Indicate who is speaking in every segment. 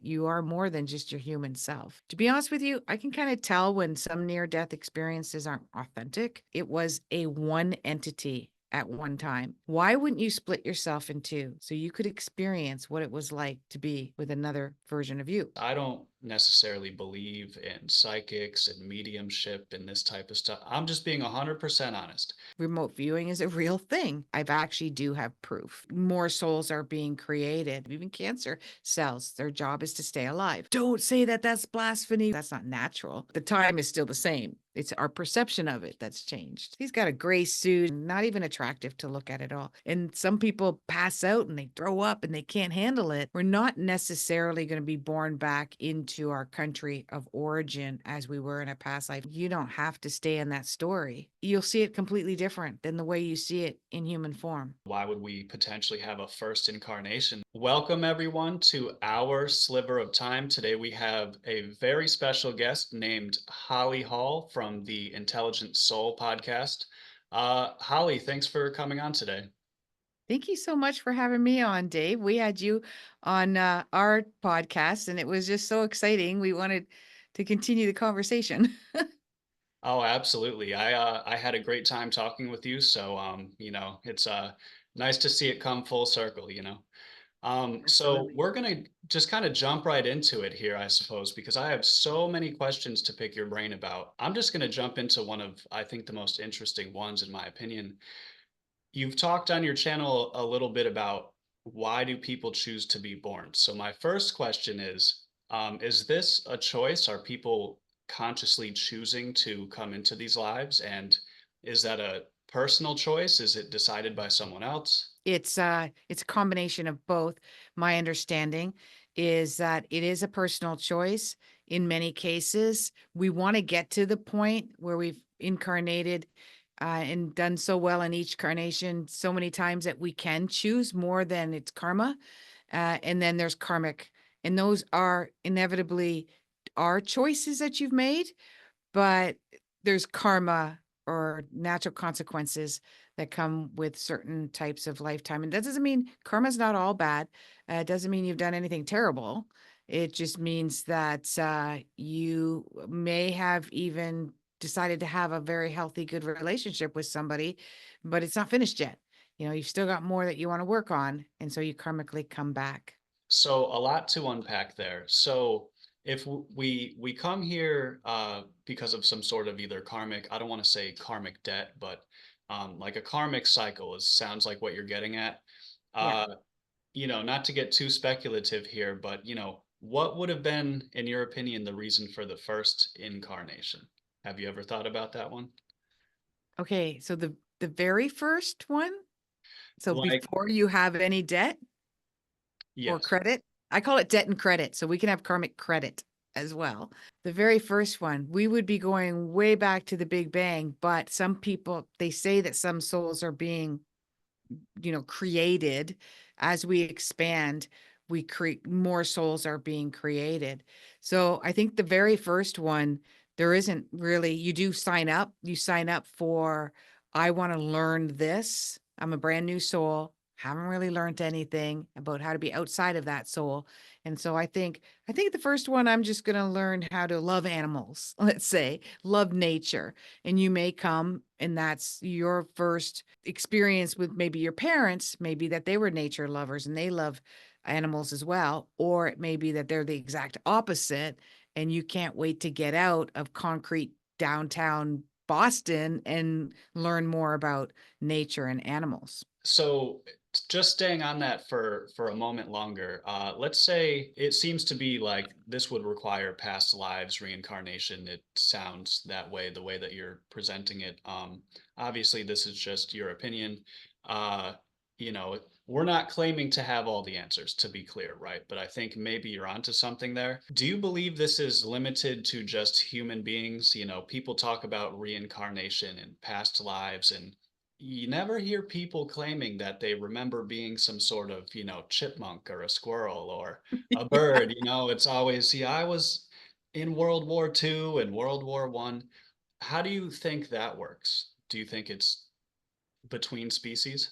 Speaker 1: you are more than just your human self. To be honest with you, I can kind of tell when some near-death experiences aren't authentic. It was a one entity at one time. Why wouldn't you split yourself in two so you could experience what it was like to be with another version of you?
Speaker 2: I don't necessarily believe in psychics and mediumship and this type of stuff. I'm just being 100% honest.
Speaker 1: Remote viewing is a real thing. I've actually do have proof. More souls are being created. Even cancer cells, their job is to stay alive. Don't say that that's blasphemy. That's not natural. The time is still the same. It's our perception of it that's changed. He's got a gray suit, not even attractive to look at all. And some people pass out and they throw up and they can't handle it. We're not necessarily going to be born back into our country of origin as we were in a past life. You don't have to stay in that story. You'll see it completely different than the way you see it in human form.
Speaker 2: Why would we potentially have a first incarnation? Welcome, everyone, to Our Sliver of Time. Today we have a very special guest named Holly Hall from the Intelligent Soul podcast. Holly, thanks for coming on today.
Speaker 1: Thank you so much for having me on, Dave. We had you on our podcast, and it was just so exciting. We wanted to continue the conversation.
Speaker 2: Oh, absolutely. I had a great time talking with you. So it's nice to see it come full circle. So
Speaker 1: Absolutely.
Speaker 2: we're gonna just kind of jump right into it here, I suppose, because I have so many questions to pick your brain about. I'm just gonna jump into one of, I think, the most interesting ones, in my opinion. You've talked on your channel a little bit about why do people choose to be born? So my first question is this a choice? Are people consciously choosing to come into these lives? And is that a personal choice? Is it decided by someone else?
Speaker 1: It's a combination of both. My understanding is that it is a personal choice in many cases. We want to get to the point where we've incarnated and done so well in each carnation so many times that we can choose more than it's karma. And then there's karmic, and those are inevitably are choices that you've made, but there's karma or natural consequences that come with certain types of lifetime. And that doesn't mean karma's not all bad. It doesn't mean you've done anything terrible. It just means that you may have even decided to have a very healthy, good relationship with somebody, but it's not finished yet. You've still got more that you want to work on. And so you karmically come back.
Speaker 2: So a lot to unpack there. So if we come here because of some sort of either karmic, I don't want to say karmic debt, but like a karmic cycle is sounds like what you're getting at.
Speaker 1: Yeah.
Speaker 2: Uh, not to get too speculative here, but what would have been, in your opinion, the reason for the first incarnation? Have you ever thought about that one?
Speaker 1: Okay. So the very first one, so
Speaker 2: Like,
Speaker 1: before you have any debt, or
Speaker 2: yes.
Speaker 1: credit. I call it debt and credit. So we can have karmic credit as well. The very first one, we would be going way back to the Big Bang, but some people, they say that some souls are being, created as we expand. We create more souls are being created. So I think the very first one, there isn't really, you sign up for, I want to learn this. I'm a brand new soul, haven't really learned anything about how to be outside of that soul. And so I think the first one, I'm just going to learn how to love animals, let's say, love nature. And you may come and that's your first experience with maybe your parents, maybe that they were nature lovers and they love animals as well, or it may be that they're the exact opposite and you can't wait to get out of concrete downtown Boston and learn more about nature and animals.
Speaker 2: So just staying on that for a moment longer, let's say it seems to be like this would require past lives reincarnation. It sounds that way, the way that you're presenting it. Obviously, this is just your opinion. Uh, we're not claiming to have all the answers, to be clear, right? But I think maybe you're onto something there. Do you believe this is limited to just human beings? People talk about reincarnation and past lives, and you never hear people claiming that they remember being some sort of, chipmunk or a squirrel or a bird. It's always, yeah, I was in World War II and World War One. How do you think that works? Do you think it's between species?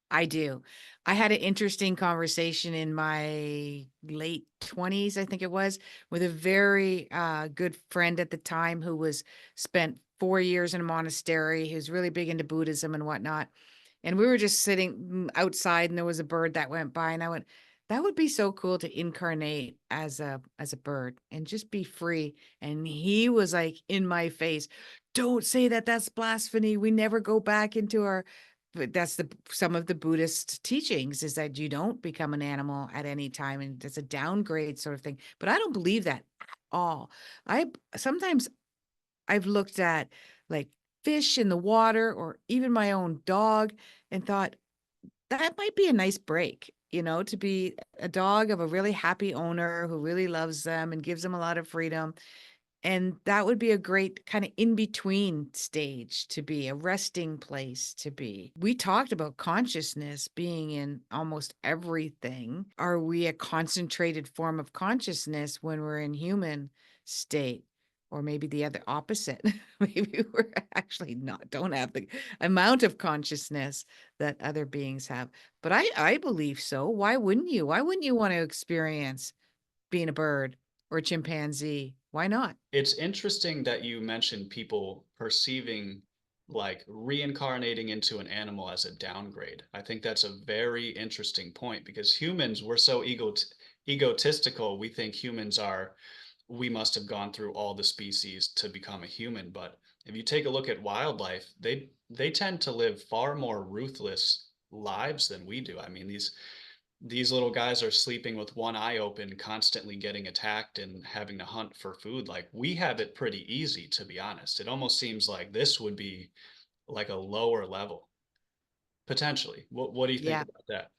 Speaker 1: I do. I had an interesting conversation in my late 20s, I think it was, with a very good friend at the time who was spent 4 years in a monastery, who's really big into Buddhism and whatnot. And we were just sitting outside and there was a bird that went by and I went, that would be so cool to incarnate as a bird and just be free. And he was like in my face, don't say that, that's blasphemy. We never go back into our, but that's the some of the Buddhist teachings is that you don't become an animal at any time and it's a downgrade sort of thing. But I don't believe that at all. I sometimes I've looked at like fish in the water or even my own dog and thought that might be a nice break, to be a dog of a really happy owner who really loves them and gives them a lot of freedom. And that would be a great kind of in between stage to be, a resting place to be. We talked about consciousness being in almost everything. Are we a concentrated form of consciousness when we're in human state? Or maybe the other opposite. Maybe we're actually not, don't have the amount of consciousness that other beings have. But I believe so. Why wouldn't you? Why wouldn't you want to experience being a bird or a chimpanzee? Why not?
Speaker 2: It's interesting that you mentioned people perceiving like reincarnating into an animal as a downgrade. I think that's a very interesting point because humans, we're so egotistical. We think humans are, we must have gone through all the species to become a human. But if you take a look at wildlife, they tend to live far more ruthless lives than we do. I mean, these little guys are sleeping with one eye open, constantly getting attacked and having to hunt for food. Like we have it pretty easy, to be honest. It almost seems like this would be like a lower level, potentially. What do you think
Speaker 1: Yeah.
Speaker 2: about that?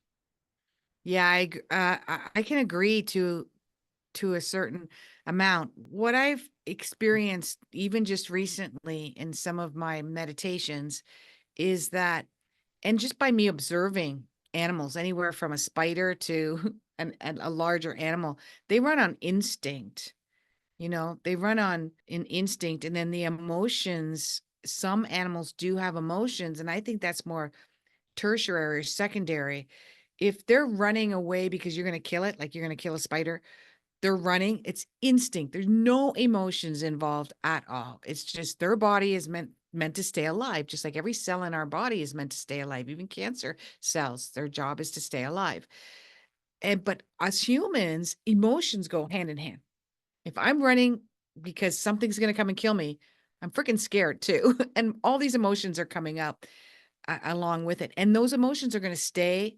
Speaker 1: Yeah, I can agree to a certain amount. What I've experienced even just recently in some of my meditations is that, and just by me observing animals, anywhere from a spider to a larger animal, they run on instinct. They run on an instinct, and then the emotions. Some animals do have emotions, and I think that's more tertiary or secondary. If they're running away because you're going to kill it, like you're going to kill a spider, they're running, it's instinct. There's no emotions involved at all. It's just their body is meant to stay alive, just like every cell in our body is meant to stay alive. Even cancer cells, their job is to stay alive. And but us humans, emotions go hand in hand. If I'm running because something's going to come and kill me, I'm freaking scared too. And all these emotions are coming up along with it. And those emotions are going to stay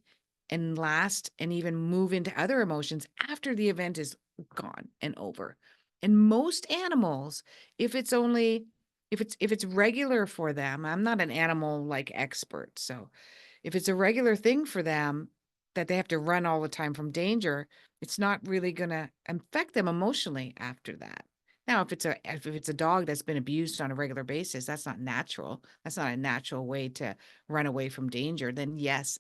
Speaker 1: and last and even move into other emotions after the event is gone and over. And most animals, if it's only if it's regular for them, I'm not an animal like expert. So if it's a regular thing for them that they have to run all the time from danger, it's not really going to affect them emotionally after that. Now, if it's a dog that's been abused on a regular basis, that's not natural. That's not a natural way to run away from danger. Then yes,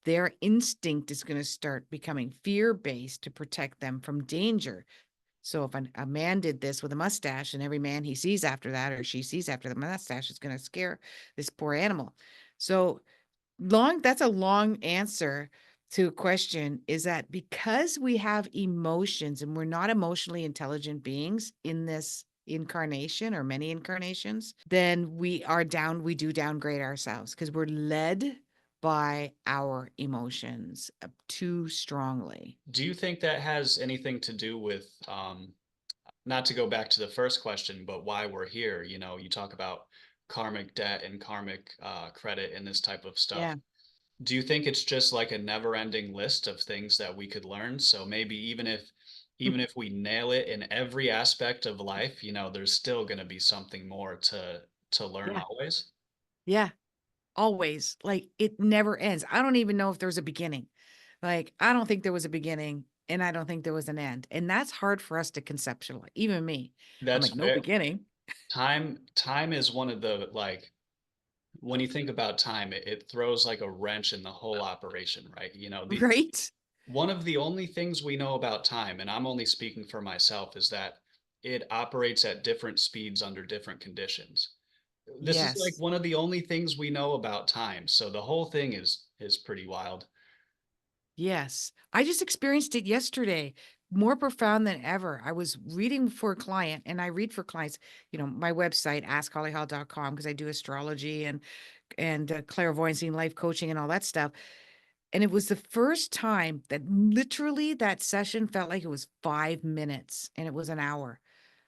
Speaker 1: their instinct is going to start becoming fear-based to protect them from danger. So if a man did this with a mustache and every man he sees after that or she sees after the mustache is going to scare this poor animal. So that's a long answer to a question, is that because we have emotions and we're not emotionally intelligent beings in this incarnation or many incarnations, then we do downgrade ourselves because we're led by our emotions too strongly.
Speaker 2: Do you think that has anything to do with, not to go back to the first question, but why we're here? You know, you talk about karmic debt and karmic credit and this type of stuff.
Speaker 1: Yeah.
Speaker 2: Do you think it's just like a never-ending list of things that we could learn? So maybe even if we nail it in every aspect of life, there's still going to be something more to learn
Speaker 1: Yeah.
Speaker 2: always.
Speaker 1: Yeah. Always. Like it never ends. I don't even know if there's a beginning. Like I don't think there was a beginning and I don't think there was an end. And that's hard for us to conceptualize. Even me. I'm
Speaker 2: That's
Speaker 1: like, no
Speaker 2: very
Speaker 1: beginning.
Speaker 2: time is one of the like when you think about time, it throws like a wrench in the whole operation, right?
Speaker 1: Right?
Speaker 2: One of the only things we know about time, and I'm only speaking for myself, is that it operates at different speeds under different conditions. This is like
Speaker 1: Yes.
Speaker 2: one of the only things we know about time, so the whole thing is pretty wild.
Speaker 1: Yes. I just experienced it yesterday, more profound than ever. I was reading for a client, and I read for clients, my website, askhollyhall.com, because I do astrology and clairvoyance and life coaching and all that stuff. And it was the first time that literally that session felt like it was 5 minutes and it was an hour.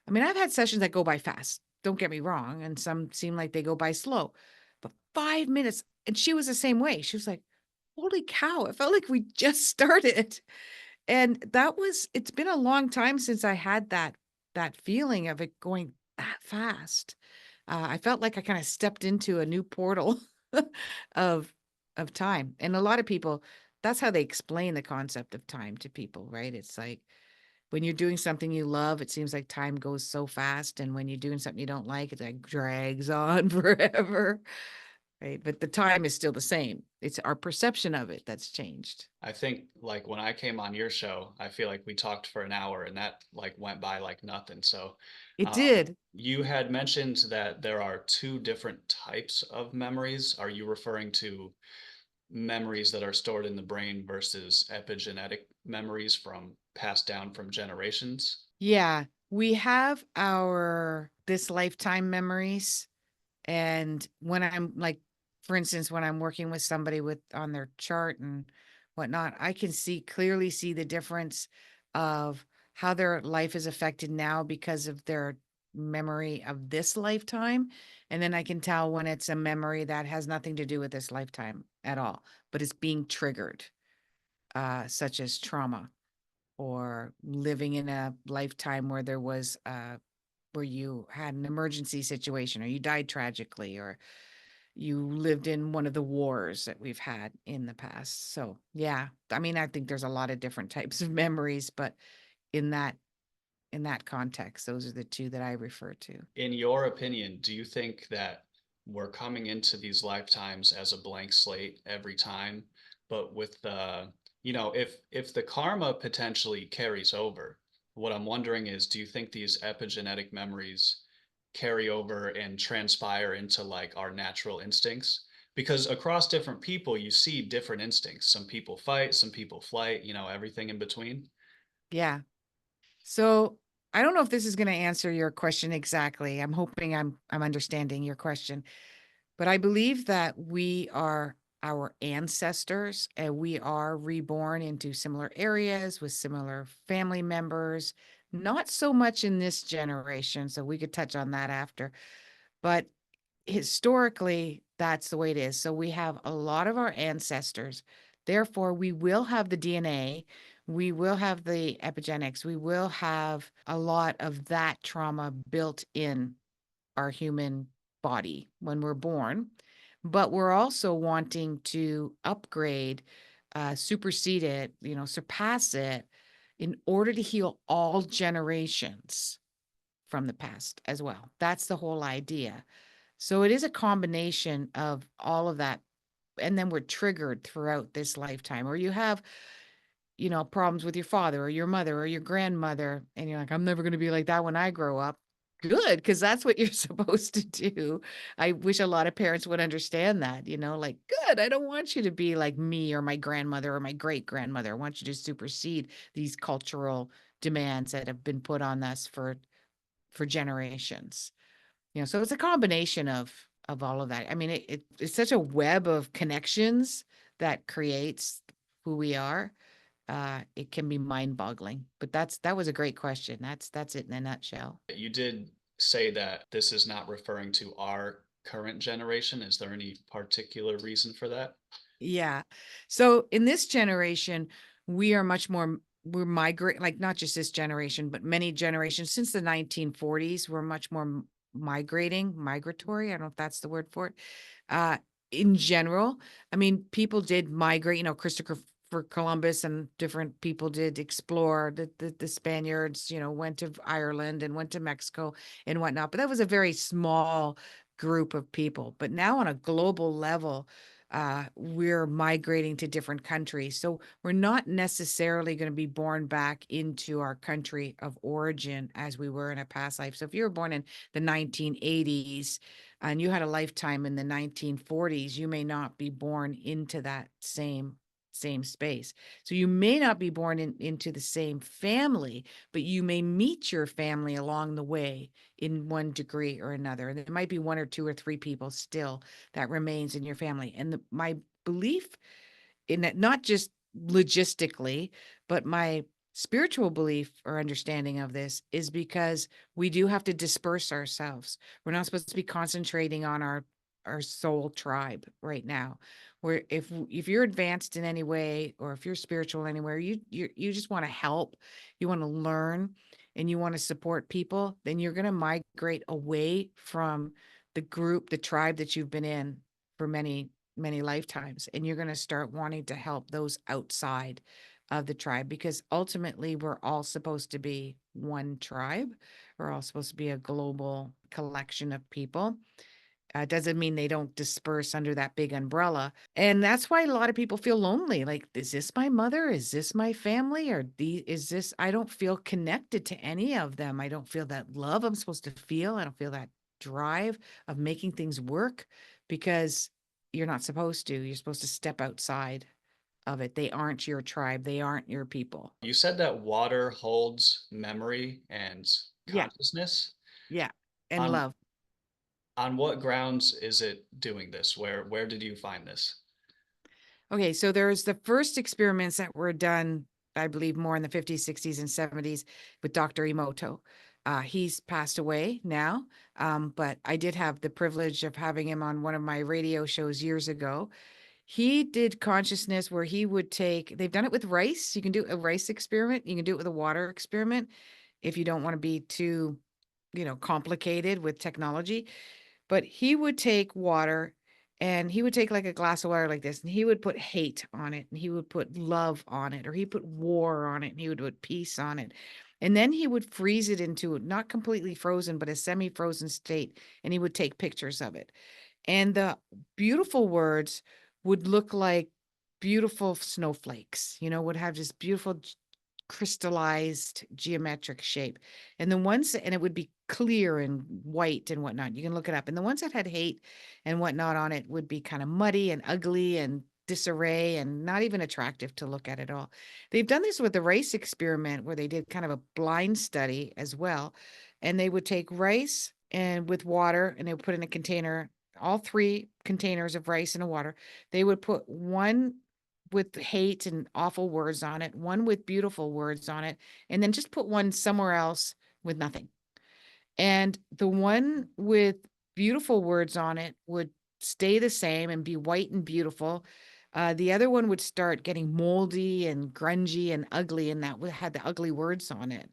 Speaker 1: I mean, I've had sessions that go by fast, don't get me wrong, and some seem like they go by slow, but 5 minutes. And she was the same way. She was like, holy cow, it felt like we just started. And it's been a long time since I had that feeling of it going that fast. I felt like I kind of stepped into a new portal of of time. And a lot of people, that's how they explain the concept of time to people, right? It's like when you're doing something you love, it seems like time goes so fast. And when you're doing something you don't like, it like drags on forever, right? But the time is still the same. It's our perception of it that's changed.
Speaker 2: I think like when I came on your show, I feel like we talked for an hour and that like went by like nothing. So,
Speaker 1: It
Speaker 2: um,
Speaker 1: did.
Speaker 2: you had mentioned that there are two different types of memories. Are you referring to memories that are stored in the brain versus epigenetic memories from passed down from generations?
Speaker 1: Yeah. We have our this lifetime memories. And when I'm like, for instance, when I'm working with somebody with on their chart and whatnot, I can clearly see the difference of how their life is affected now because of their memory of this lifetime. And then I can tell when it's a memory that has nothing to do with this lifetime at all, but it's being triggered, such as trauma or living in a lifetime where where you had an emergency situation or you died tragically or you lived in one of the wars that we've had in the past. So, yeah, I mean, I think there's a lot of different types of memories, but in that in that context, those are the two that I refer to.
Speaker 2: In your opinion, do you think that we're coming into these lifetimes as a blank slate every time, but with the, if the karma potentially carries over, what I'm wondering is, do you think these epigenetic memories carry over and transpire into like our natural instincts? Because across different people, you see different instincts. Some people fight, some people flight, everything in between.
Speaker 1: Yeah. So, I don't know if this is going to answer your question exactly. I'm hoping I'm understanding your question. But I believe that we are our ancestors and we are reborn into similar areas with similar family members, not so much in this generation. So we could touch on that after. But historically, that's the way it is. So we have a lot of our ancestors. Therefore, we will have the DNA, we will have the epigenetics, we will have a lot of that trauma built in our human body when we're born, but we're also wanting to upgrade, supersede it, surpass it in order to heal all generations from the past as well. That's the whole idea. So it is a combination of all of that. And then we're triggered throughout this lifetime, or you have problems with your father or your mother or your grandmother, and you're like, I'm never going to be like that when I grow up. Good, because that's what you're supposed to do. I wish a lot of parents would understand that, like, good, I don't want you to be like me or my grandmother or my great grandmother. I want you to supersede these cultural demands that have been put on us for generations. So it's a combination of all of that. I mean, it's such a web of connections that creates who we are. It can be mind-boggling, but that was a great question. That's it in a nutshell.
Speaker 2: You did say that this is not referring to our current generation. Is there any particular reason for that?
Speaker 1: Yeah. So in this generation, we are we're migrate like not just this generation, but many generations since the 1940s, we're much more migratory. I don't know if that's the word for it. Uh, in general, I mean, people did migrate, Christopher Columbus and different people did explore. The Spaniards, went to Ireland and went to Mexico and whatnot, but that was a very small group of people. But now on a global level, we're migrating to different countries. So we're not necessarily going to be born back into our country of origin as we were in a past life. So if you were born in the 1980s and you had a lifetime in the 1940s, you may not be born into that same space. So you may not be born into the same family, but you may meet your family along the way in one degree or another. And there might be one or two or three people still that remains in your family. And my belief in that, not just logistically, but my spiritual belief or understanding of this is because we do have to disperse ourselves. We're not supposed to be concentrating on our soul tribe right now. Where if you're advanced in any way, or if you're spiritual anywhere, you just want to help, you want to learn, and you want to support people, then you're going to migrate away from the group, the tribe that you've been in for many lifetimes, and you're going to start wanting to help those outside of the tribe, because ultimately we're all supposed to be one tribe. We're all supposed to be a global collection of people. Doesn't mean they don't disperse under that big umbrella. And that's why a lot of people feel lonely. Like, is this my mother? Is this my family? Or is this, I don't feel connected to any of them. I don't feel that love I'm supposed to feel. I don't feel that drive of making things work, because you're not supposed to. You're supposed to step outside of it. They aren't your tribe. They aren't your people.
Speaker 2: You said that water holds memory and
Speaker 1: Yeah.
Speaker 2: consciousness.
Speaker 1: Yeah. And
Speaker 2: On
Speaker 1: love.
Speaker 2: on what grounds is it doing this? Where did you find this?
Speaker 1: Okay, so there's the first experiments that were done, I believe, more in the 50s, 60s, and 70s with Dr. Emoto. He's passed away now, but I did have the privilege of having him on one of my radio shows years ago. He did consciousness where he would take, they've done it with rice. You can do a rice experiment. You can do it with a water experiment if you don't want to be too, complicated with technology. But he would take water, and he would take like a glass of water like this, and he would put hate on it, and he would put love on it, or he put war on it, and he would put peace on it. And then he would freeze it into not completely frozen, but a semi-frozen state, and he would take pictures of it. And the beautiful words would look like beautiful snowflakes, would have this beautiful crystallized geometric shape. And the ones, and it would be clear and white and whatnot. You can look it up. And the ones that had hate and whatnot on it would be kind of muddy and ugly and disarray and not even attractive to look at at all. They've done this with the rice experiment, where they did kind of a blind study as well. And they would take rice and with water, and they would put in a container, all three containers of rice and a water. They would put one with hate and awful words on it, one with beautiful words on it, and then just put one somewhere else with nothing. And the one with beautiful words on it would stay the same and be white and beautiful. The other one would start getting moldy and grungy and ugly, and that had the ugly words on it.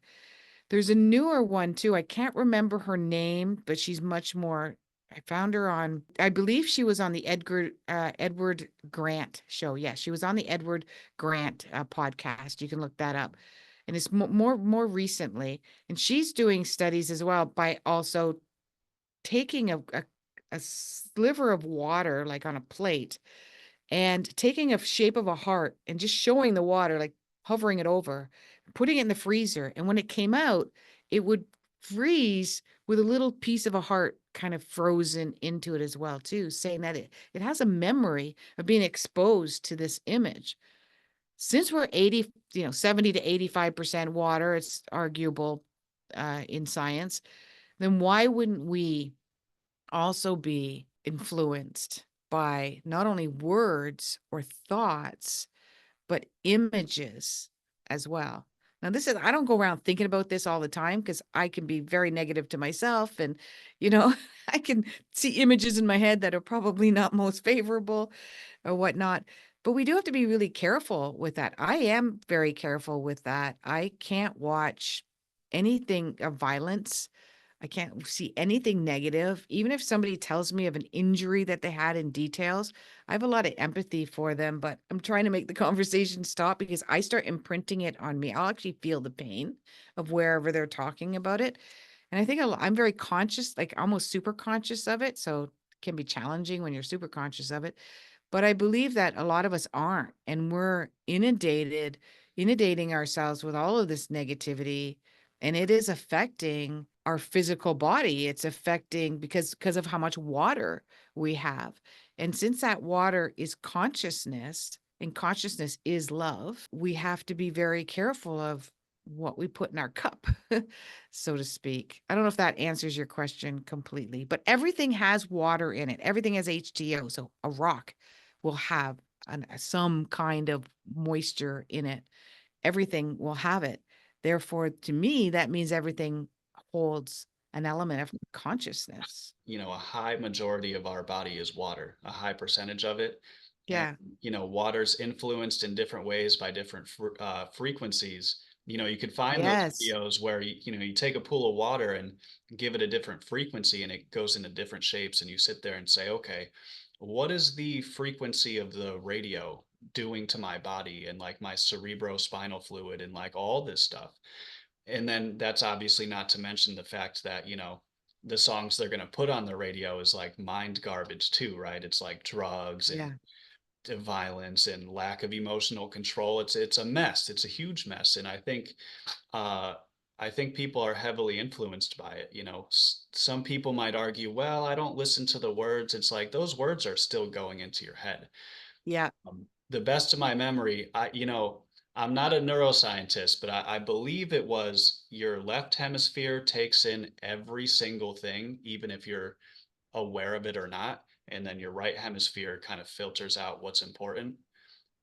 Speaker 1: There's a newer one too. I can't remember her name, but she's much more. I found her on, I believe she was on the Edward Grant show. Yeah, she was on the Edward Grant podcast. You can look that up. And it's more recently. And she's doing studies as well by also taking a sliver of water, like on a plate, and taking a shape of a heart and just showing the water, like hovering it over, putting it in the freezer. And when it came out, it would freeze with a little piece of a heart kind of frozen into it as well, too, saying that it has a memory of being exposed to this image. Since we're 80, 70 to 85% water, it's arguable in science, then why wouldn't we also be influenced by not only words or thoughts, but images as well? Now, this is, I don't go around thinking about this all the time, because I can be very negative to myself. And, I can see images in my head that are probably not most favorable or whatnot. But we do have to be really careful with that. I am very careful with that. I can't watch anything of violence. I can't see anything negative. Even if somebody tells me of an injury that they had in details, I have a lot of empathy for them, but I'm trying to make the conversation stop, because I start imprinting it on me. I'll actually feel the pain of wherever they're talking about it. And I think I'm very conscious, like almost super conscious of it. So it can be challenging when you're super conscious of it. But I believe that a lot of us aren't, and we're inundating ourselves with all of this negativity, and it is affecting our physical body. It's affecting because of how much water we have. And since that water is consciousness and consciousness is love, we have to be very careful of what we put in our cup, so to speak. I don't know if that answers your question completely, but everything has water in it. Everything has H2O. So a rock will have some kind of moisture in it. Everything will have it. Therefore, to me, that means everything holds an element of consciousness.
Speaker 2: A high majority of our body is water, a high percentage of it. And,
Speaker 1: Yeah.
Speaker 2: water's influenced in different ways by different frequencies. You could find those
Speaker 1: Yes.
Speaker 2: videos where, you take a pool of water and give it a different frequency and it goes into different shapes. And you sit there and say, okay, what is the frequency of the radio doing to my body and like my cerebrospinal fluid and like all this stuff? And then that's obviously not to mention the fact that, the songs they're going to put on the radio is like mind garbage too, right? It's like drugs and
Speaker 1: Yeah.
Speaker 2: violence and lack of emotional control. It's a mess. It's a huge mess. And uh I think people are heavily influenced by it. Some people might argue, well, I don't listen to the words. It's like those words are still going into your head.
Speaker 1: Yeah.
Speaker 2: The best of my memory, I'm not a neuroscientist, but I believe it was your left hemisphere takes in every single thing, even if you're aware of it or not. And then your right hemisphere kind of filters out what's important.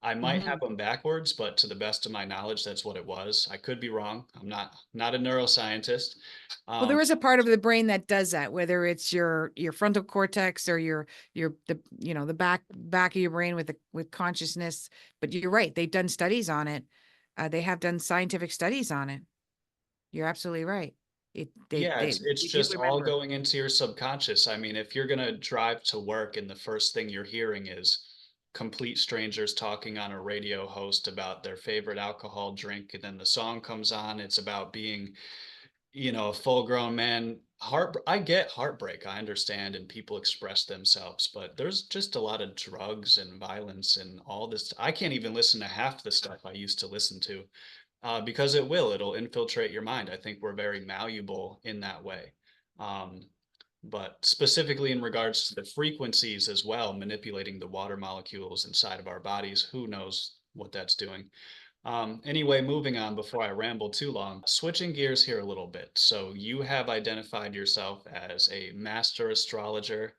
Speaker 2: I might have
Speaker 1: Mhm.
Speaker 2: them backwards, but to the best of my knowledge, that's what it was. I could be wrong. I'm not a neuroscientist.
Speaker 1: Well,
Speaker 2: Um,
Speaker 1: there is a part of the brain that does that, whether it's your frontal cortex or the back of your brain with consciousness. But you're right; they've done studies on it. They have done scientific studies on it. You're absolutely right. It
Speaker 2: Yeah, it's
Speaker 1: they do
Speaker 2: just all
Speaker 1: remember.
Speaker 2: going into your subconscious. I mean, if you're gonna drive to work and the first thing you're hearing is complete strangers talking on a radio host about their favorite alcohol drink, and then the song comes on, it's about being, a full-grown man. I get heartbreak, I understand, and people express themselves, but there's just a lot of drugs and violence and all this. I can't even listen to half the stuff I used to listen to because it'll infiltrate your mind. I think we're very malleable in that way. Um, but specifically in regards to the frequencies as well, manipulating the water molecules inside of our bodies, who knows what that's doing. Anyway, moving on before I ramble too long, switching gears here a little bit. So you have identified yourself as a master astrologer,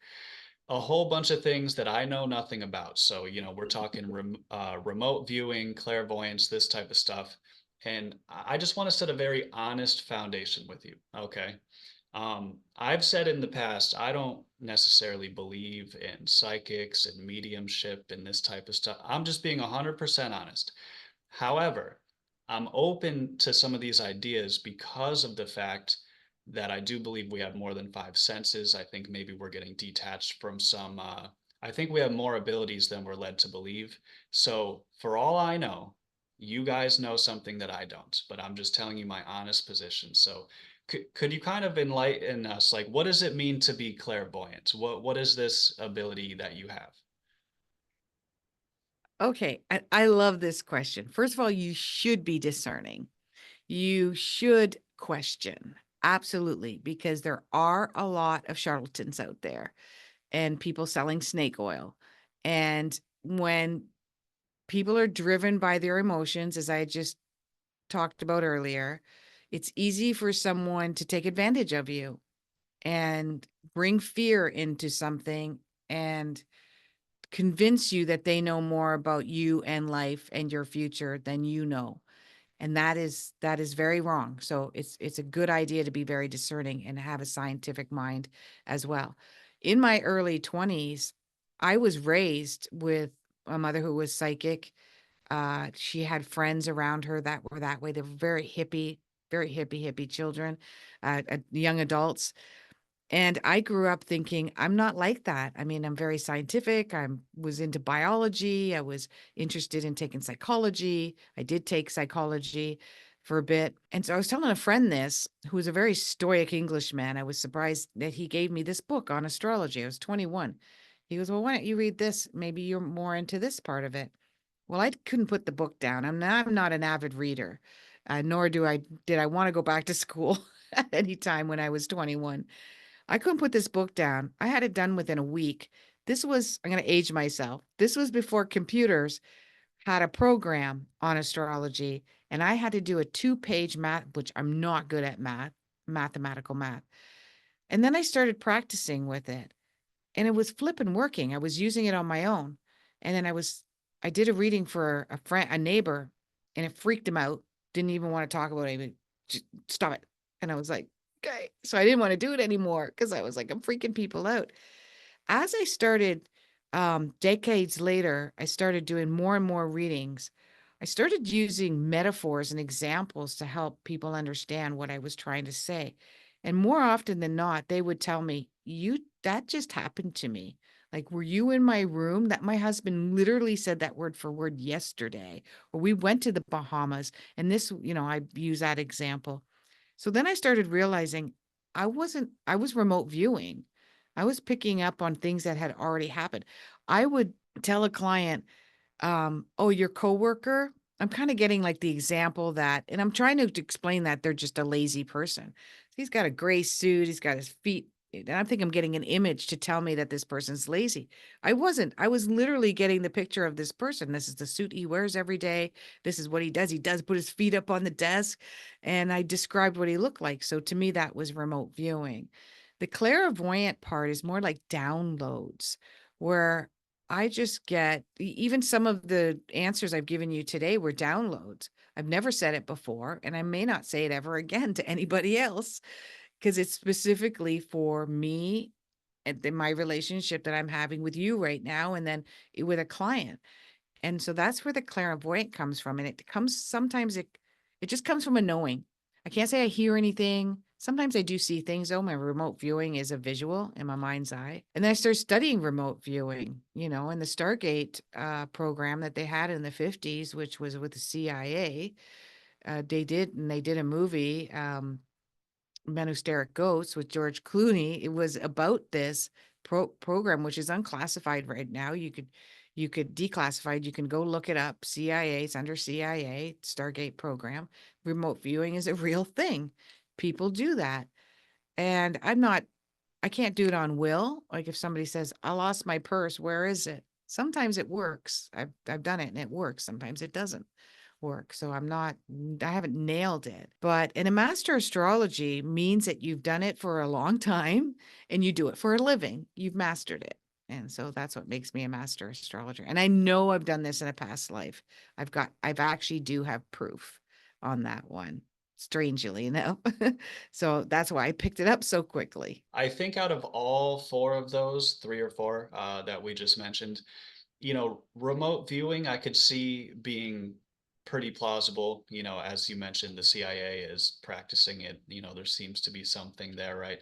Speaker 2: a whole bunch of things that I know nothing about. So, we're talking remote viewing, clairvoyance, this type of stuff. And I just want to set a very honest foundation with you. Okay. I've said in the past, I don't necessarily believe in psychics and mediumship and this type of stuff. I'm just being 100% honest. However, I'm open to some of these ideas because of the fact that I do believe we have more than five senses. I think maybe we're getting detached from some, I think we have more abilities than we're led to believe. So, for all I know, you guys know something that I don't, but I'm just telling you my honest position. So, could you kind of enlighten us? Like, what does it mean to be clairvoyant? What is this ability that you have?
Speaker 1: Okay, I love this question. First of all, you should be discerning. You should question. Absolutely, because there are a lot of charlatans out there and people selling snake oil. And when people are driven by their emotions, as I just talked about earlier, it's easy for someone to take advantage of you and bring fear into something and convince you that they know more about you and life and your future than you know. And that is very wrong. So it's a good idea to be very discerning and have a scientific mind as well. In my early 20s, I was raised with a mother who was psychic. She had friends around her that were that way. They were very hippie children, young adults. And I grew up thinking, I'm not like that. I mean, I'm very scientific. I was into biology. I was interested in taking psychology. I did take psychology for a bit. And so I was telling a friend this, who was a very stoic Englishman. I was surprised that he gave me this book on astrology. I was 21. He goes, well, why don't you read this? Maybe you're more into this part of it. Well, I couldn't put the book down. I'm not an avid reader, nor did I want to go back to school at any time when I was 21. I couldn't put this book down. I had it done within a week. I'm going to age myself. This was before computers had a program on astrology, and I had to do a 2-page math, which I'm not good at mathematical math. And then I started practicing with it, and it was flipping working. I was using it on my own. And then I did a reading for a neighbor, and it freaked him out. Didn't even want to talk about it. Even, "Just stop it." And I was like, okay. So I didn't want to do it anymore because I was like, I'm freaking people out. As I started, decades later, I started doing more and more readings. I started using metaphors and examples to help people understand what I was trying to say. And more often than not, they would tell me, that just happened to me. Like, were you in my room? That my husband literally said that word for word yesterday. Or we went to the Bahamas, and this, I use that example. So then I started realizing I was remote viewing. I was picking up on things that had already happened. I would tell a client, oh, your coworker. I'm kind of getting like the example that, and I'm trying to explain that they're just a lazy person. He's got a gray suit, he's got his feet, and I think I'm getting an image to tell me that this person's lazy. I wasn't. I was literally getting the picture of this person. This is the suit he wears every day. This is what he does. He does put his feet up on the desk, and I described what he looked like. So to me, that was remote viewing. The clairvoyant part is more like downloads, where I just get even some of the answers I've given you today were downloads. I've never said it before, and I may not say it ever again to anybody else because it's specifically for me and my relationship that I'm having with you right now, and then with a client. And so that's where the clairvoyant comes from. And it just comes from a knowing. I can't say I hear anything. Sometimes I do see things though. My remote viewing is a visual in my mind's eye. And then I started studying remote viewing, in the Stargate program that they had in the 50s, which was with the CIA. They did a movie, Men Who Stare at Ghosts with George Clooney. It was about this program, which is unclassified right now. You could declassified. You can go look it up. CIA, it's under CIA, Stargate program. Remote viewing is a real thing. People do that. And I can't do it on will. Like if somebody says, I lost my purse, where is it? Sometimes it works. I've done it and it works. Sometimes it doesn't work. So I haven't nailed it. But in a master astrology means that you've done it for a long time and you do it for a living. You've mastered it. And so that's what makes me a master astrologer. And I know I've done this in a past life. I've actually do have proof on that one, strangely enough. So that's why I picked it up so quickly.
Speaker 2: I think out of all four of those, three or four that we just mentioned, remote viewing I could see being pretty plausible. As you mentioned, the CIA is practicing it. There seems to be something there, right?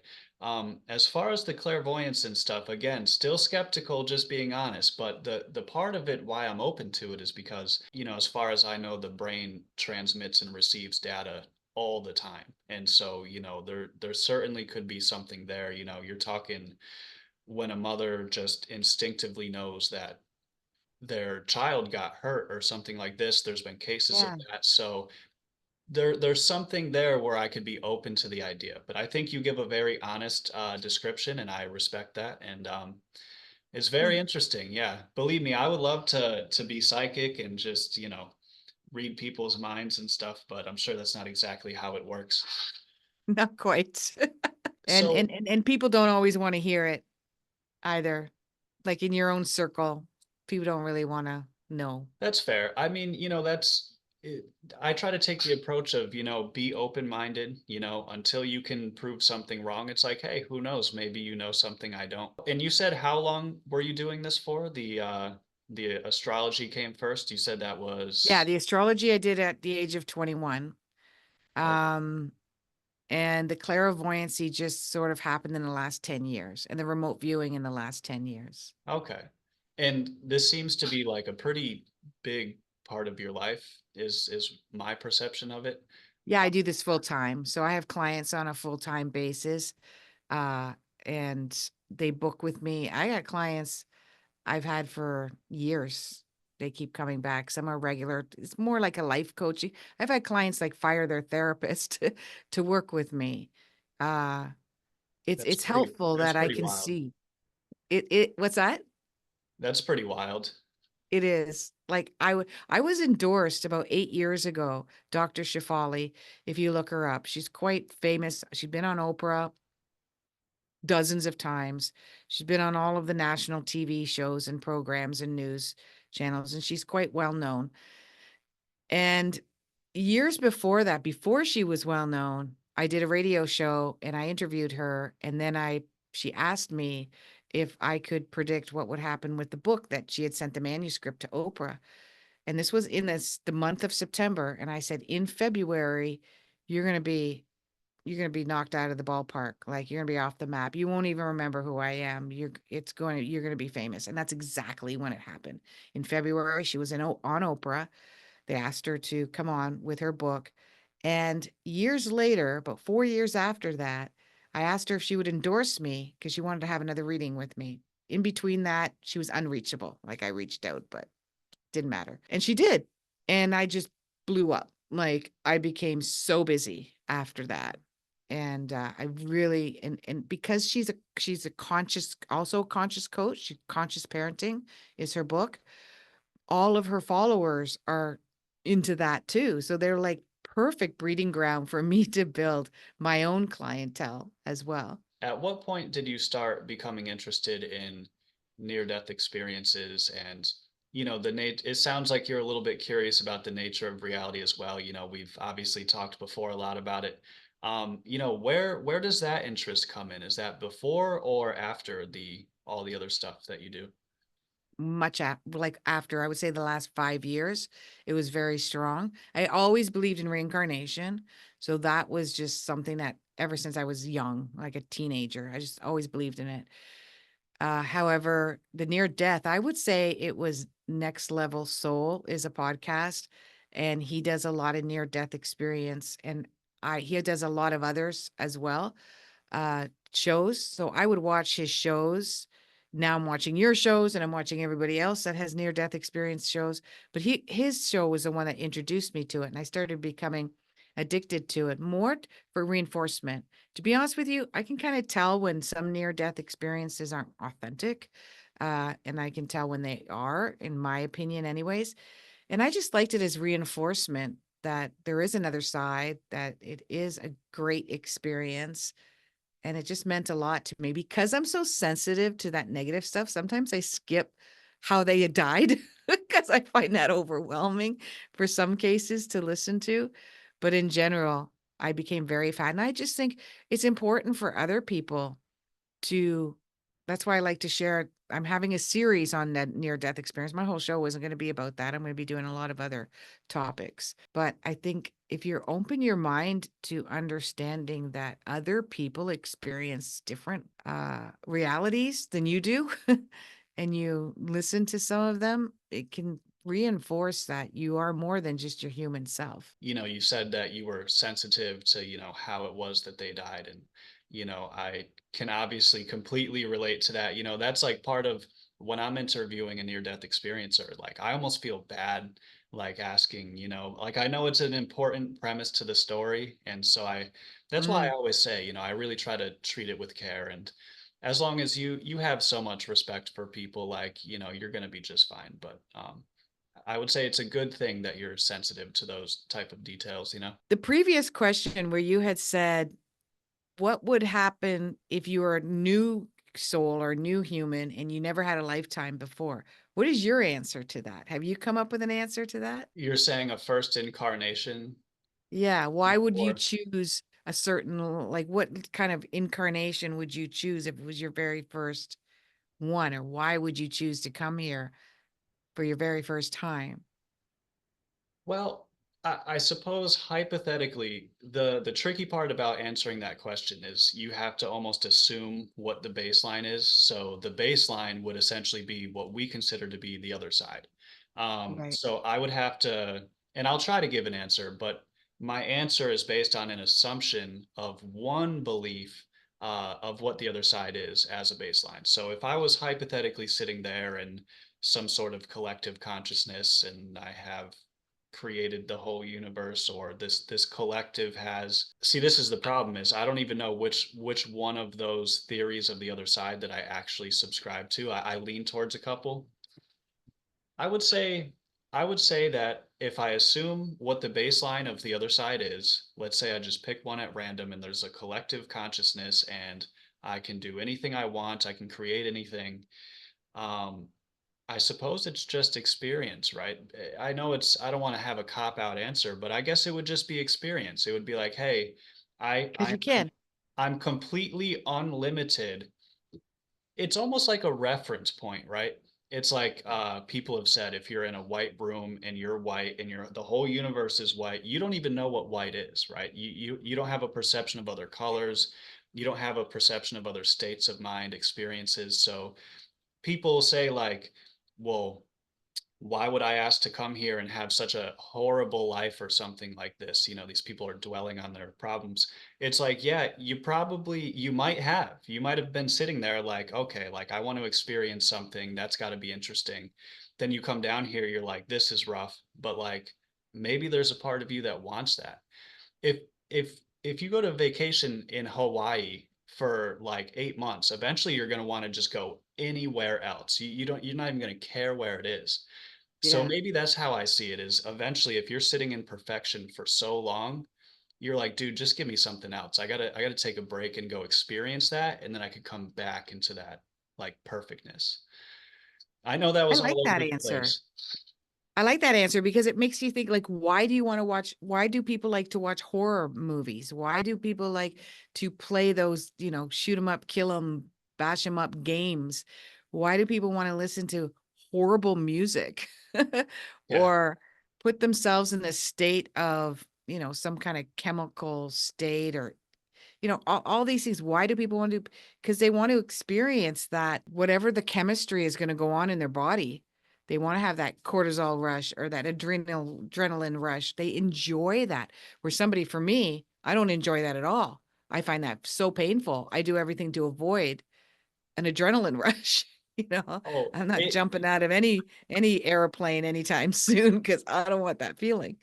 Speaker 2: As far as the clairvoyance and stuff, again, still skeptical, just being honest. But the part of it why I'm open to it is because, as far as I know, the brain transmits and receives data all the time. And so, there certainly could be something there. You're talking when a mother just instinctively knows that their child got hurt or something like this. There's been cases of
Speaker 1: Yeah.
Speaker 2: that. So there's something there where I could be open to the idea. But I think you give a very honest description, and I respect that. And it's very interesting. Yeah, believe me, I would love to be psychic and just read people's minds and stuff. But I'm sure that's not exactly how it works.
Speaker 1: Not quite. And
Speaker 2: So
Speaker 1: and and, and people don't always want to hear it either. Like in your own circle, people don't really want to know.
Speaker 2: that's fair. I mean, that's it, I try to take the approach of, be open-minded, until you can prove something wrong. It's like, hey, who knows? Maybe you know something I don't. And you said how long were you doing this for? The astrology came first. You said that
Speaker 1: Yeah,
Speaker 2: was
Speaker 1: the astrology I did at the age of 21.
Speaker 2: okay.
Speaker 1: Um, and the clairvoyancy just sort of happened in the last 10 years, and the remote viewing in the last 10 years.
Speaker 2: Okay. And this seems to be like a pretty big part of your life is my perception of it.
Speaker 1: Yeah, I do this full time. So I have clients on a full-time basis. Uh, and they book with me. I got clients. I've had for years. They keep coming back. Some are regular. It's more like a life coaching. I've had clients like fire their therapist to work with me. Uh, it's helpful
Speaker 2: That's
Speaker 1: that I
Speaker 2: pretty
Speaker 1: can
Speaker 2: wild.
Speaker 1: see it. What's that?
Speaker 2: That's pretty wild.
Speaker 1: It is like I was endorsed about 8 years ago, Dr. Shafali. If you look her up, she's quite famous. She's been on Oprah dozens of times. She's been on all of the national TV shows and programs and news channels, and she's quite well known. And years before that, before she was well known, I did a radio show and I interviewed her. And then she asked me if I could predict what would happen with the book that she had sent the manuscript to Oprah. And this was in the month of September. And I said, in February, you're going to be you're going to be knocked out of the ballpark. Like you're going to be off the map. You won't even remember who I am. You're going to be famous. And that's exactly when it happened. In February, she was on Oprah. They asked her to come on with her book. And years later, about 4 years after that, I asked her if she would endorse me because she wanted to have another reading with me. In between that, she was unreachable. Like I reached out, but didn't matter. And she did. And I just blew up. Like I became so busy after that. And I really and because she's a conscious, also a conscious coach, conscious parenting is her book. All of her followers are into that too. So they're like perfect breeding ground for me to build my own clientele as well.
Speaker 2: At what point did you start becoming interested in near-death experiences and, it sounds like you're a little bit curious about the nature of reality as well. We've obviously talked before a lot about it. Where does that interest come in? Is that before or after the all the other stuff that you do?
Speaker 1: Like after I would say the last 5 years, it was very strong. I always believed in reincarnation. So that was just something that ever since I was young, like a teenager, I just always believed in it. However, the near death, I would say it was Next Level Soul is a podcast, and he does a lot of near death experience, and he does a lot of others as well, shows. So I would watch his shows. Now I'm watching your shows and I'm watching everybody else that has near death experience shows. But his show was the one that introduced me to it. And I started becoming addicted to it more for reinforcement. To be honest with you, I can kind of tell when some near death experiences aren't authentic. And I can tell when they are, in my opinion, anyways. And I just liked it as reinforcement that there is another side, that it is a great experience, and it just meant a lot to me because I'm so sensitive to that negative stuff. Sometimes I skip how they had died because I find that overwhelming for some cases to listen to. But in general, I became very fan. And I just think it's important for other people to that's why I like to share. I'm having a series on that near death experience. My whole show isn't going to be about that. I'm going to be doing a lot of other topics. But I think if you're open your mind to understanding that other people experience different realities than you do, and you listen to some of them, it can reinforce that you are more than just your human self.
Speaker 2: You said that you were sensitive to, how it was that they died. And, I can obviously completely relate to that. That's like part of when I'm interviewing a near-death experiencer, like I almost feel bad, like asking, like I know it's an important premise to the story. And so that's why I
Speaker 1: Mm.
Speaker 2: always say, I really try to treat it with care. And as long as you have so much respect for people, like, you're going to be just fine. But, I would say it's a good thing that you're sensitive to those type of details.
Speaker 1: The previous question where you had said, what would happen if you were a new soul or new human and you never had a lifetime before? What is your answer to that? Have you come up with an answer to that?
Speaker 2: You're saying a first incarnation
Speaker 1: Yeah. Why would you
Speaker 2: before.
Speaker 1: choose a certain, like, what kind of incarnation would you choose if it was your very first one? Or why would you choose to come here for your very first time?
Speaker 2: Well, I suppose hypothetically, the tricky part about answering that question is you have to almost assume what the baseline is. So the baseline would essentially be what we consider to be the other side.
Speaker 1: Right.
Speaker 2: So I would have to, and I'll try to give an answer, but my answer is based on an assumption of one belief of what the other side is as a baseline. So if I was hypothetically sitting there in some sort of collective consciousness and I have created the whole universe, or this collective has, see, this is the problem, is I don't even know which one of those theories of the other side that I actually subscribe to. I lean towards a couple. I would say I would say that if I assume what the baseline of the other side is, let's say I just pick one at random and there's a collective consciousness and I can do anything I want, I can create anything. Um, I suppose it's just experience, right? I know I don't want to have a cop out answer, but I guess it would just be experience. It would be like, hey, I
Speaker 1: Because
Speaker 2: I'm
Speaker 1: you can.
Speaker 2: I'm completely unlimited. It's almost like a reference point, right? It's like people have said, if you're in a white room and you're white and the whole universe is white, you don't even know what white is, right? You don't have a perception of other colors, you don't have a perception of other states of mind, experiences. So people say like, well, why would I ask to come here and have such a horrible life or something like this? You know, these people are dwelling on their problems. It's like, yeah, you might have been sitting there like, okay, like I want to experience something that's got to be interesting. Then you come down here, you're like, this is rough, but like maybe there's a part of you that wants that. If if you go to vacation in Hawaii for like 8 months, eventually you're going to want to just go anywhere else. You're not even going to care where it is. So
Speaker 1: Yeah.
Speaker 2: maybe that's how I see it, is eventually if you're sitting in perfection for so long, you're like, dude, just give me something else. I gotta take a break and go experience that, and then I could come back into that like perfectness. I know that
Speaker 1: I
Speaker 2: was
Speaker 1: like
Speaker 2: all over
Speaker 1: that
Speaker 2: the
Speaker 1: answer.
Speaker 2: place.
Speaker 1: I like that answer because it makes you think like, why do you want to watch? Why do people like to watch horror movies? Why do people like to play those, shoot 'em up, kill 'em, bash 'em up games? Why do people want to listen to horrible music
Speaker 2: Yeah.
Speaker 1: or put themselves in a state of, some kind of chemical state or all these things. Why do people want to? Because they want to experience that, whatever the chemistry is going to go on in their body. They want to have that cortisol rush or that adrenaline rush. They enjoy that. Where somebody, for me, I don't enjoy that at all. I find that so painful. I do everything to avoid an adrenaline rush.
Speaker 2: Oh,
Speaker 1: I'm not
Speaker 2: it
Speaker 1: jumping out of any airplane anytime soon because I don't want that feeling.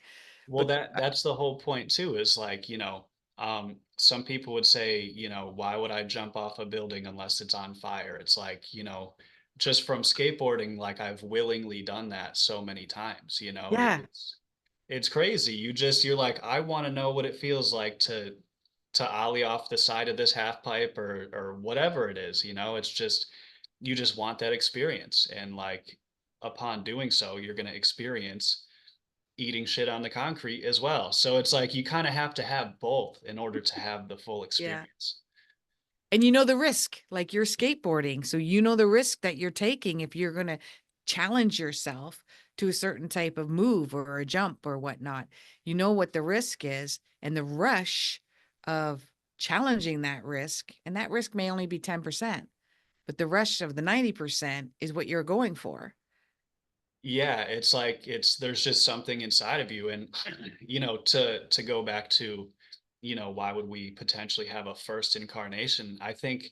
Speaker 2: Well,
Speaker 1: But
Speaker 2: that's the whole point too, is like, some people would say, why would I jump off a building unless it's on fire? It's like, just from skateboarding, like I've willingly done that so many times,
Speaker 1: yeah,
Speaker 2: it's crazy. You're like, I want to know what it feels like to ollie off the side of this half pipe or whatever it is, it's just you just want that experience. And like upon doing so, you're gonna experience eating shit on the concrete as well. So it's like you kind of have to have both in order to have the full
Speaker 1: yeah.
Speaker 2: experience.
Speaker 1: And you know the risk, like you're skateboarding. So you know the risk that you're taking if you're going to challenge yourself to a certain type of move or a jump or whatnot. You know what the risk is and the rush of challenging that risk. And that risk may only be 10%, but the rush of the 90% is what you're going for.
Speaker 2: Yeah, it's like there's just something inside of you. And to go back to, why would we potentially have a first incarnation? I think,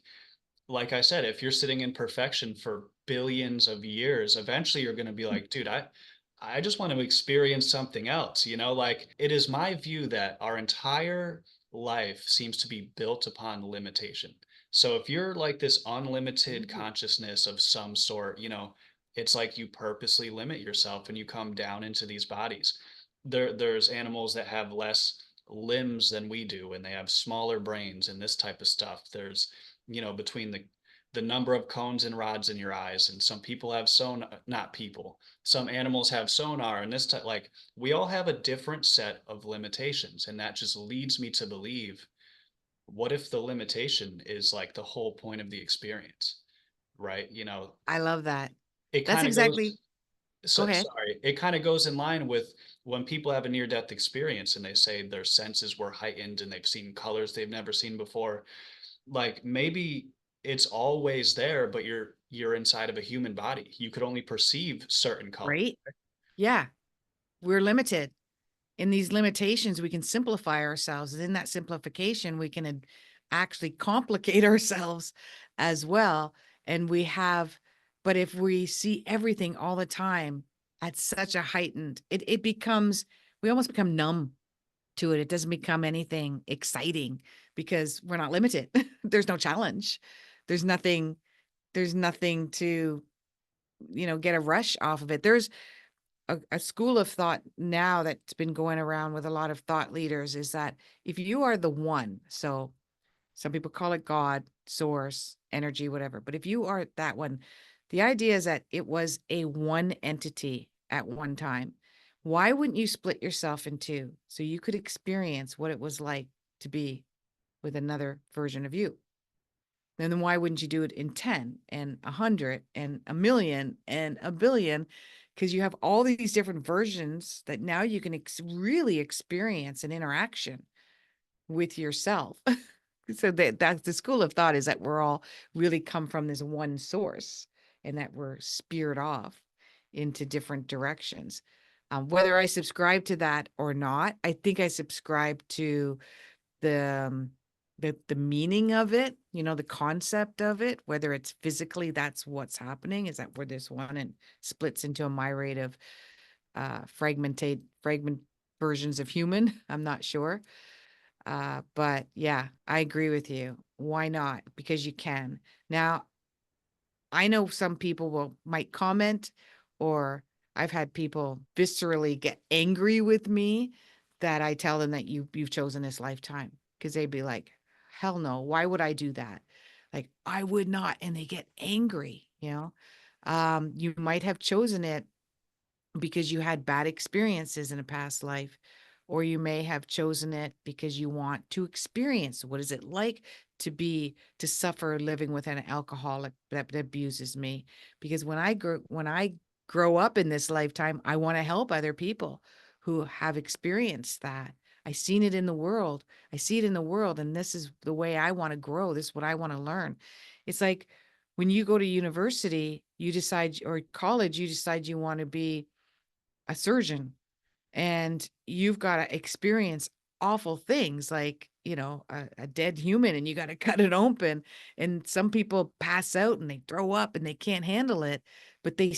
Speaker 2: like I said, if you're sitting in perfection for billions of years, eventually you're going to be like, dude, I just want to experience something else, like it is my view that our entire life seems to be built upon limitation. So if you're like this unlimited
Speaker 1: Ooh.
Speaker 2: consciousness of some sort, it's like you purposely limit yourself and you come down into these bodies. There's animals that have less limbs than we do and they have smaller brains and this type of stuff. There's between the number of cones and rods in your eyes, and some people have not people, some animals have sonar, and this type, like we all have a different set of limitations, and that just leads me to believe, what if the limitation is like the whole point of the experience, right?
Speaker 1: I love that.
Speaker 2: It
Speaker 1: That's
Speaker 2: kind of
Speaker 1: exactly,
Speaker 2: goes
Speaker 1: go ahead.
Speaker 2: sorry, it kind of goes in line with when people have a near death experience and they say their senses were heightened and they've seen colors they've never seen before. Like maybe it's always there, but you're inside of a human body. You could only perceive certain colors.
Speaker 1: Right? Yeah. We're limited. In these limitations, we can simplify ourselves. And in that simplification, we can actually complicate ourselves as well. And we have, but if we see everything all the time at such a heightened, it becomes, we almost become numb to it. It doesn't become anything exciting because we're not limited. There's no challenge. There's nothing, there's nothing to, get a rush off of it. There's a school of thought now that's been going around with a lot of thought leaders is that if you are the one, so some people call it God, source, energy, whatever, but if you are that one, the idea is that it was a one entity at one time. Why wouldn't you split yourself in two so you could experience what it was like to be with another version of you? Then why wouldn't you do it in 10 and 100 and a million and a billion? Because you have all these different versions that now you can really experience an interaction with yourself. So that's the school of thought, is that we're all really come from this one source and that we're speared off into different directions. Whether I subscribe to that or not, I think I subscribe to the the meaning of it, the concept of it, whether it's physically that's what's happening, is that we're this one and splits into a myriad of fragment versions of human. I'm not sure. But yeah, I agree with you. Why not? Because you can. Now, I know some people might comment, or I've had people viscerally get angry with me that I tell them that you've chosen this lifetime, because they'd be like, hell no, why would I do that? Like, I would not. And they get angry. You might have chosen it because you had bad experiences in a past life, or you may have chosen it because you want to experience what is it like to suffer living with an alcoholic that abuses me. Because when I grow up in this lifetime, I want to help other people who have experienced that. I seen it in the world. I see it in the world, and this is the way I want to grow. This is what I want to learn. It's like when you go to university, you decide, or college, you decide you want to be a surgeon, and you've got to experience awful things like, a dead human, and you got to cut it open. And some people pass out and they throw up and they can't handle it, but they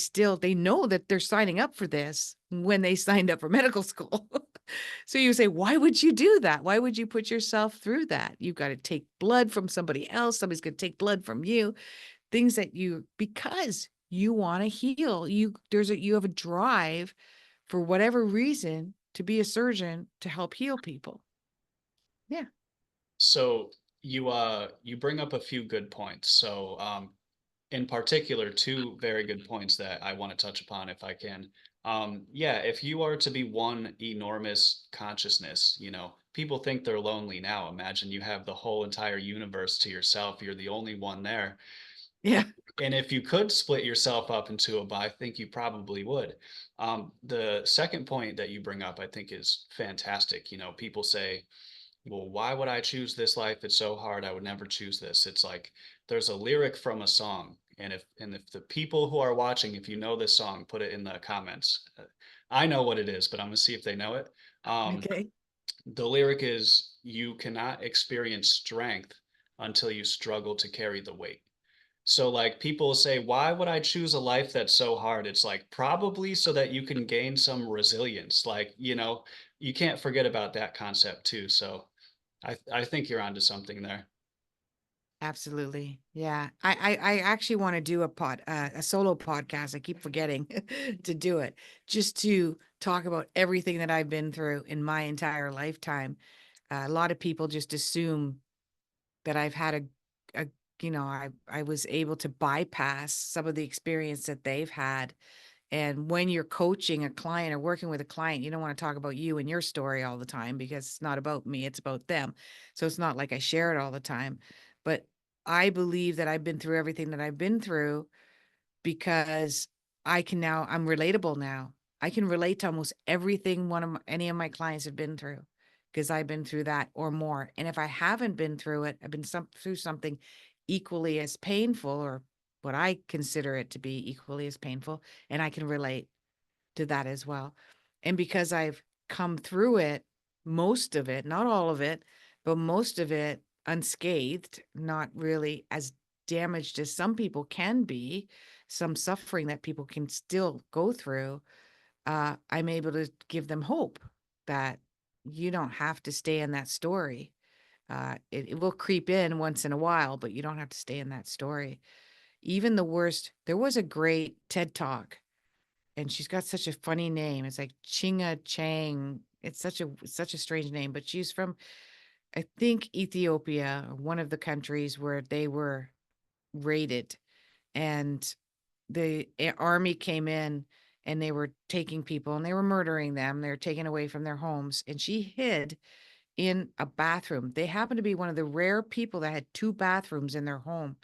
Speaker 1: know that they're signing up for this when they signed up for medical school. So you say, why would you do that? Why would you put yourself through that? You've got to take blood from somebody else. Somebody's going to take blood from you. Things that because you want to heal. You have a drive for whatever reason to be a surgeon to help heal people. Yeah.
Speaker 2: So you bring up a few good points. So in particular, two very good points that I want to touch upon if I can. Yeah, if you are to be one enormous consciousness, people think they're lonely now. Imagine you have the whole entire universe to yourself. You're the only one there.
Speaker 1: Yeah.
Speaker 2: And if you could split yourself up into I think you probably would. The second point that you bring up, I think, is fantastic. People say, well, why would I choose this life? It's so hard. I would never choose this. It's like there's a lyric from a song. And if the people who are watching, if you know this song, put it in the comments. I know what it is, but I'm gonna see if they know it. Um,
Speaker 1: Okay.
Speaker 2: the lyric is, "You cannot experience strength until you struggle to carry the weight." So like people say, why would I choose a life that's so hard? It's like probably so that you can gain some resilience. Like, you can't forget about that concept too. So I think you're onto something there.
Speaker 1: Absolutely. Yeah. I actually want to do a solo podcast. I keep forgetting to do it, just to talk about everything that I've been through in my entire lifetime. A lot of people just assume that I've had a I was able to bypass some of the experience that they've had. And when you're coaching a client or working with a client, you don't want to talk about you and your story all the time, because it's not about me, it's about them. So it's not like I share it all the time. But I believe that I've been through everything that I've been through because I'm relatable now. I can relate to almost everything any of my clients have been through, because I've been through that or more. And if I haven't been through it, I've been through something equally as painful, or what I consider it to be equally as painful, and I can relate to that as well. And because I've come through it, most of it, not all of it, but most of it, unscathed, not really as damaged as some people can be, some suffering that people can still go through. I'm able to give them hope that you don't have to stay in that story. It will creep in once in a while, but you don't have to stay in that story. Even the worst, there was a great TED Talk, and she's got such a funny name. It's like Chinga Chang. It's such a strange name, but she's from, I think, Ethiopia, or one of the countries where they were raided, and the army came in and they were taking people and they were murdering them. They were taken away from their homes, and she hid in a bathroom. They happened to be one of the rare people that had two bathrooms in their home.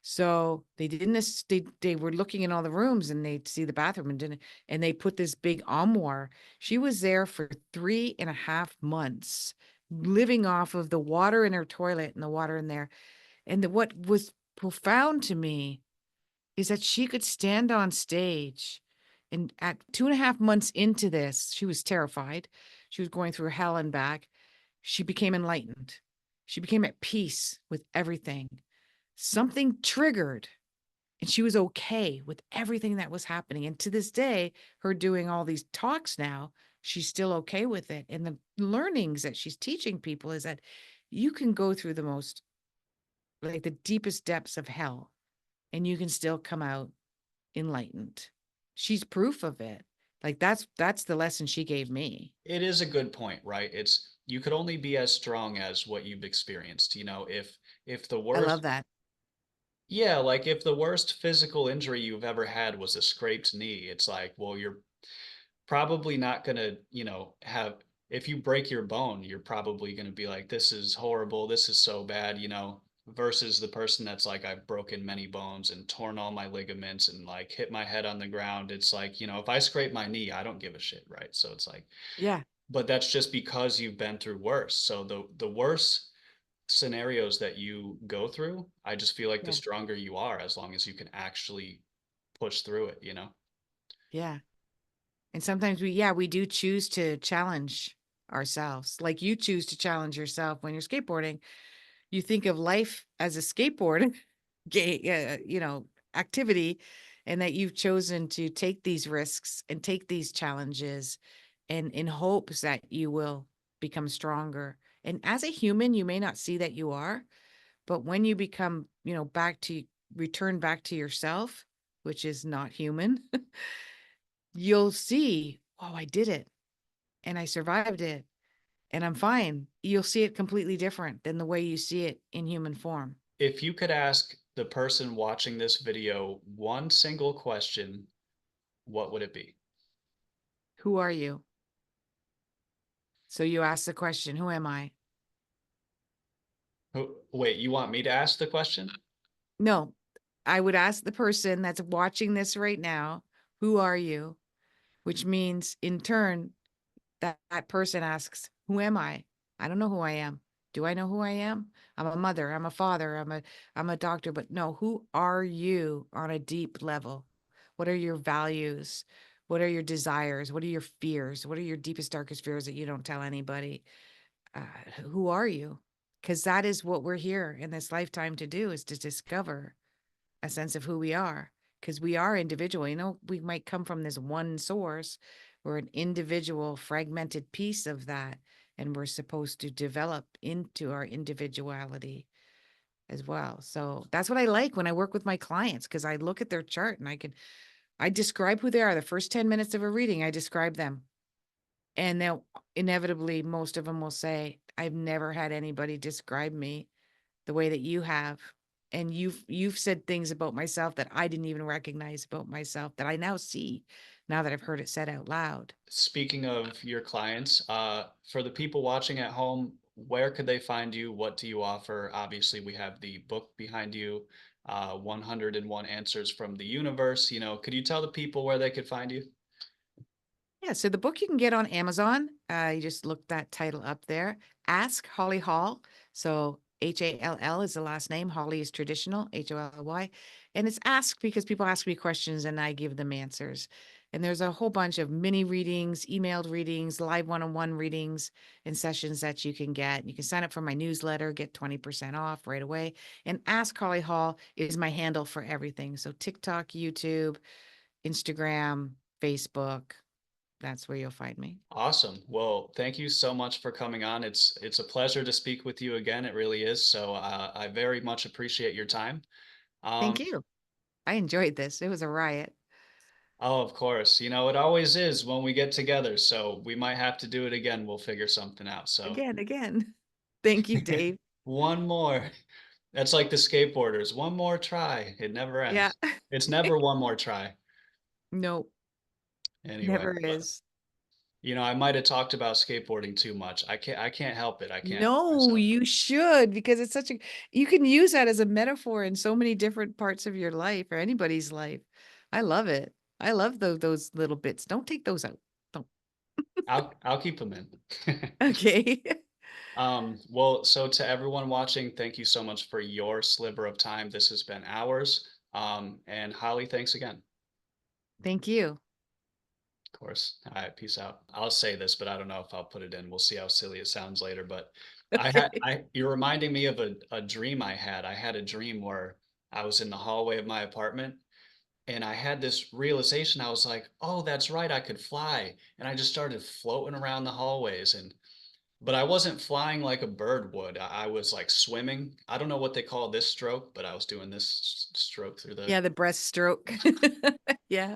Speaker 1: So they didn't, they were looking in all the rooms and they'd see the bathroom and didn't, and they put this big armoire. She was there for 3.5 months, living off of the water in her toilet and the water in there. And what was profound to me is that she could stand on stage, and at 2.5 months into this, she was terrified. She was going through hell and back. She became enlightened. She became at peace with everything. Something triggered, and she was okay with everything that was happening. And to this day, her doing all these talks now, she's still okay with it. And the learnings that she's teaching people is that you can go through the most, like the deepest depths of hell, and you can still come out enlightened. She's proof of it. Like that's the lesson she gave me.
Speaker 2: It is a good point, right? It's you could only be as strong as what you've experienced. If the
Speaker 1: I love
Speaker 2: worst,
Speaker 1: that.
Speaker 2: yeah, like if the worst physical injury you've ever had was a scraped knee, it's like, well, you're probably not gonna, have if you break your bone, you're probably gonna be like, this is horrible, this is so bad, versus the person that's like, I've broken many bones and torn all my ligaments and like hit my head on the ground. It's like, if I scrape my knee, I don't give a shit, right? So it's like,
Speaker 1: Yeah.
Speaker 2: but that's just because you've been through worse. So the worse scenarios that you go through, I just feel like the
Speaker 1: Yeah.
Speaker 2: stronger you are as long as you can actually push through it.
Speaker 1: Yeah. And sometimes we do choose to challenge ourselves. Like you choose to challenge yourself when you're skateboarding. You think of life as a skateboard activity, and that you've chosen to take these risks and take these challenges, and in hopes that you will become stronger. And as a human, you may not see that you are, but when you become, return back to yourself, which is not human, you'll see, oh, I did it and I survived it and I'm fine. You'll see it completely different than the way you see it in human form.
Speaker 2: If you could ask the person watching this video one single question, what would it be?
Speaker 1: Who are you? So you ask the question, who am I?
Speaker 2: Wait, you want me to ask the question?
Speaker 1: No, I would ask the person that's watching this right now, who are you? Which means in turn, that person asks, who am I? I don't know who I am. Do I know who I am? I'm a mother, I'm a father, I'm a doctor, but no, who are you on a deep level? What are your values? What are your desires? What are your fears? What are your deepest, darkest fears that you don't tell anybody? Uh, who are you? Because that is what we're here in this lifetime to do, is to discover a sense of who we are, because we are individual. We might come from this one source. We're an individual fragmented piece of that, and we're supposed to develop into our individuality as well. So that's what I like when I work with my clients, because I look at their chart and I describe who they are. The first 10 minutes of a reading, I describe them, and they'll inevitably, most of them will say, I've never had anybody describe me the way that you have. And you've said things about myself that I didn't even recognize about myself, that I now see, now that I've heard it said out loud.
Speaker 2: Speaking of your clients, for the people watching at home, where could they find you? What do you offer? Obviously, we have the book behind you, 101 Answers from the Universe. Could you tell the people where they could find you?
Speaker 1: Yeah, so the book you can get on Amazon. You just look that title up there. Ask Holly Hall. So Hall is the last name. Holly is traditional, Holly. And it's ask because people ask me questions and I give them answers. And there's a whole bunch of mini readings, emailed readings, live one-on-one readings and sessions that you can get. You can sign up for my newsletter, get 20% off right away. And Ask Holly Hall is my handle for everything. So TikTok, YouTube, Instagram, Facebook, that's where you'll find me.
Speaker 2: Awesome. Well, thank you so much for coming on. It's a pleasure to speak with you again. It really is. So I very much appreciate your time.
Speaker 1: Thank
Speaker 2: Um,
Speaker 1: you. I enjoyed this. It was a riot.
Speaker 2: oh, of course. You know, it always is when we get together. So we might have to do it again. We'll figure something out. So
Speaker 1: Again. Thank you, Dave.
Speaker 2: one more. That's like the skateboarders. One more try. It never
Speaker 1: Yeah.
Speaker 2: ends. It's never one more try.
Speaker 1: Nope,
Speaker 2: Anyway,
Speaker 1: never
Speaker 2: but
Speaker 1: is.
Speaker 2: you know, I might have talked about skateboarding too much. I can't help it. I can't help
Speaker 1: No,
Speaker 2: myself.
Speaker 1: you should because it's such a you can use that as a metaphor in so many different parts of your life or anybody's life. I love it. I love those little bits. Don't take those out. Don't.
Speaker 2: I'll keep them in.
Speaker 1: Okay.
Speaker 2: Well, so to everyone watching, thank you so much for your sliver of time. This has been ours. And Holly, thanks again.
Speaker 1: Thank you.
Speaker 2: Of course. All right, peace out. I'll say this, but I don't know if I'll put it in. We'll see how silly it sounds later. But
Speaker 1: Okay.
Speaker 2: you're reminding me of a dream I had. I had a dream where I was in the hallway of my apartment and I had this realization. I was like, oh, that's right, I could fly. And I just started floating around the hallways and but I wasn't flying like a bird would. I was like swimming. I don't know what they call this stroke, but I was doing this stroke through the
Speaker 1: Yeah, the breaststroke. Yeah.